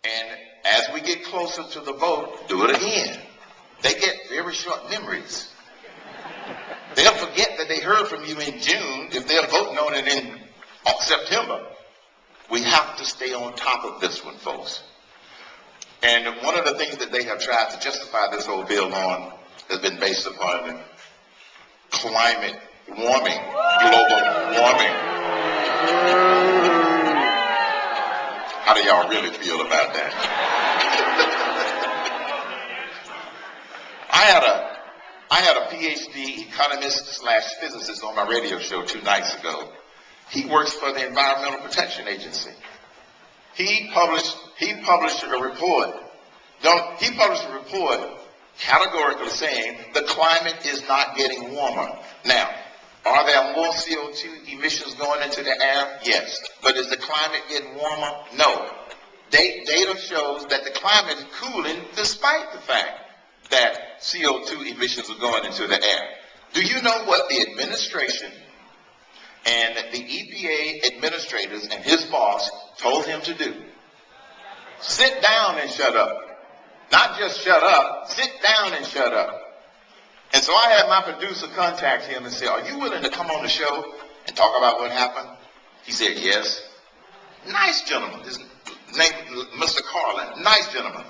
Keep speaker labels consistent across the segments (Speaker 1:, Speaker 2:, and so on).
Speaker 1: And as we get closer to the vote, do it again. They get very short memories. They'll forget that they heard from you in June if they're voting on it in September. We have to stay on top of this one, folks. And one of the things that they have tried to justify this whole bill on has been based upon climate warming, global warming. How do y'all really feel about that? I had a PhD economist / physicist on my radio show 2 nights ago. He works for the Environmental Protection Agency. He published a report. He published a report categorically saying the climate is not getting warmer. Now, are there more CO2 emissions going into the air? Yes. But is the climate getting warmer? No. Data shows that the climate is cooling despite the fact that CO2 emissions are going into the air. Do you know what the administration and the EPA administrators and his boss told him to do? Sit down and shut up. Not just shut up, sit down and shut up. And so I had my producer contact him and say, are you willing to come on the show and talk about what happened? He said, yes. Nice gentleman. His name, Mr. Carlin. Nice gentleman.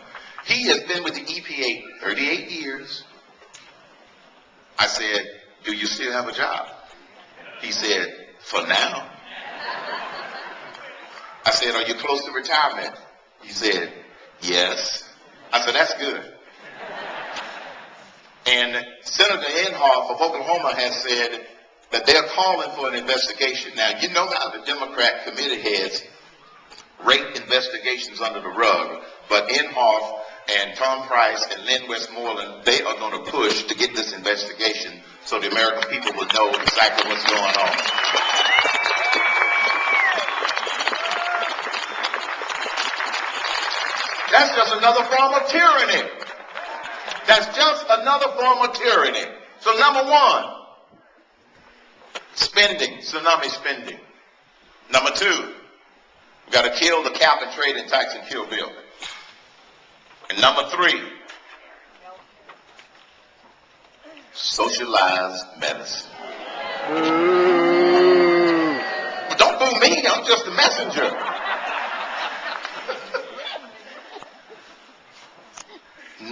Speaker 1: He has been with the EPA 38 years. I said, do you still have a job? He said, for now. I said, are you close to retirement? He said, yes. I said, that's good. And Senator Inhofe of Oklahoma has said that they're calling for an investigation. Now, you know how the Democrat committee heads rake investigations under the rug, but Inhofe and Tom Price and Lynn Westmoreland, they are going to push to get this investigation so the American people will know exactly what's going on. That's just another form of tyranny. That's just another form of tyranny. So number one, spending, tsunami spending. Number two, we got to kill the cap and trade and tax and kill bill. And number three, socialized medicine. But don't boo me, I'm just a messenger.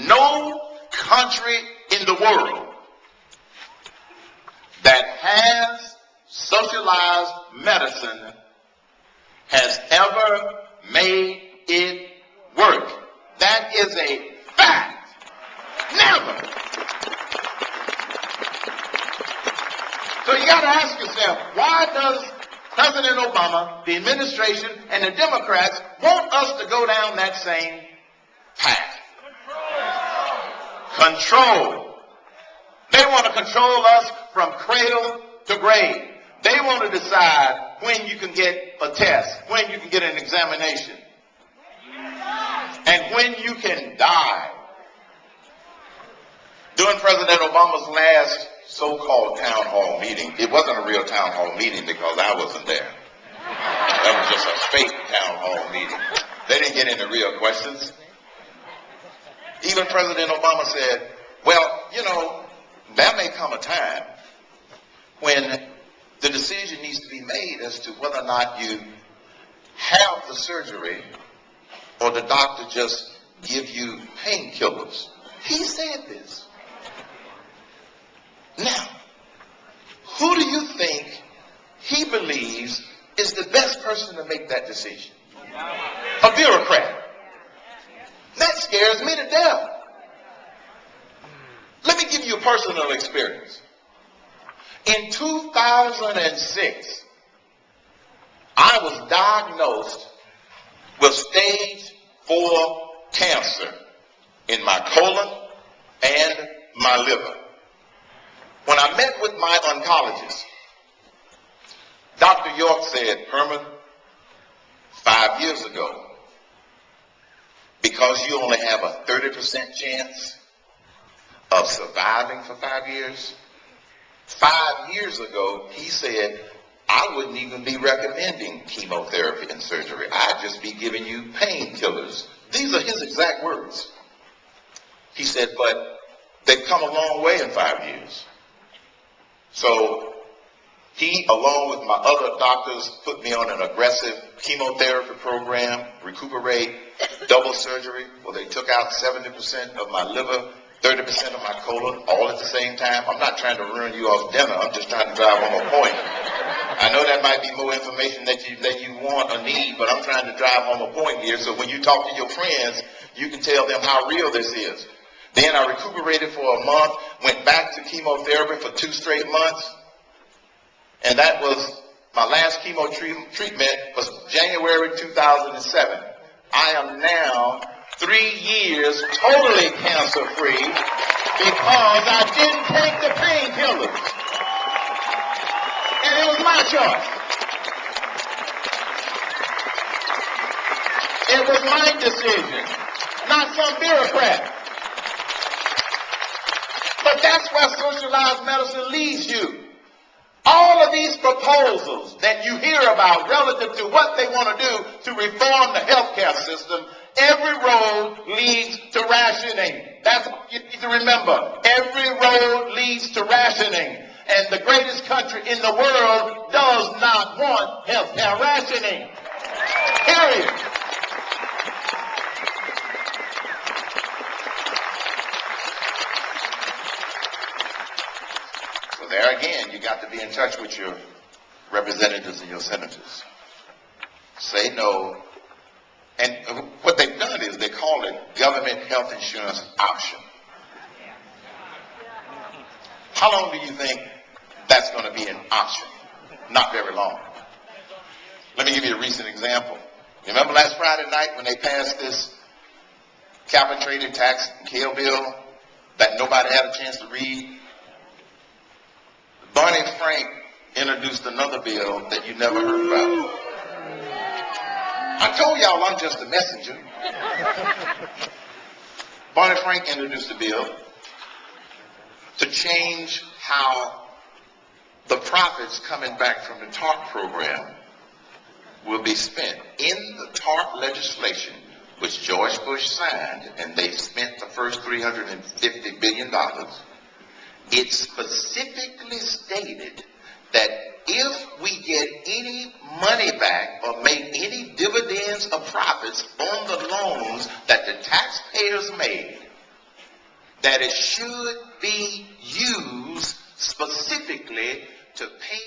Speaker 1: No country in the world that has socialized medicine has ever made it work. That is a fact. Never. So you got to ask yourself, why does President Obama, the administration, and the Democrats want us to go down that same path? Control. They want to control us from cradle to grave. They want to decide when you can get a test, when you can get an examination, and when you can die. During President Obama's last so-called town hall meeting, it wasn't a real town hall meeting because I wasn't there. That was just a fake town hall meeting. They didn't get into real questions. Even President Obama said, well, you know, there may come a time when the decision needs to be made as to whether or not you have the surgery or the doctor just give you painkillers. He said this. Now, who do you think he believes is the best person to make that decision? A bureaucrat. That scares me to death. Let me give you a personal experience. In 2006, I was diagnosed with stage 4 cancer in my colon and my liver. When I met with my oncologist, Dr. York said, Herman, 5 years ago, because you only have a 30% chance of surviving for 5 years, 5 years ago, he said, I wouldn't even be recommending chemotherapy and surgery. I'd just be giving you painkillers, These are his exact words. He said, but they've come a long way in 5 years. So he, along with my other doctors, put me on an aggressive chemotherapy program, recuperate, double surgery, where they took out 70% of my liver, 30% of my colon, all at the same time. I'm not trying to ruin you all's dinner. I'm just trying to drive home a point. I know that might be more information that you want or need, but I'm trying to drive home a point here. So when you talk to your friends, you can tell them how real this is. Then I recuperated for a month, went back to chemotherapy for 2 straight months. And that was my last chemo treatment was January 2007. I am now 3 years totally cancer-free because I didn't take the painkillers. And it was my choice. It was my decision, not some bureaucrat. But that's where socialized medicine leads you. All of these proposals that you hear about relative to what they want to do to reform the healthcare system, every road leads to rationing. That's what you need to remember. Every road leads to rationing. And the greatest country in the world does not want healthcare rationing. Period. So there again, you got to be in touch with your representatives and your senators. Say no. And what they've done is they call it government health insurance option. How long do you think that's going to be an option? Not very long. Let me give you a recent example. You remember last Friday night when they passed this cap and trading tax and kill bill that nobody had a chance to read? Barney Frank introduced another bill that you never heard about. I told y'all I'm just a messenger. Barney Frank introduced a bill to change how the profits coming back from the TARP program will be spent. In the TARP legislation, which George Bush signed, and they spent the first $350 billion, it specifically stated that if we get any money back or make any dividends or profits on the loans that the taxpayers made, that it should be used specifically to pay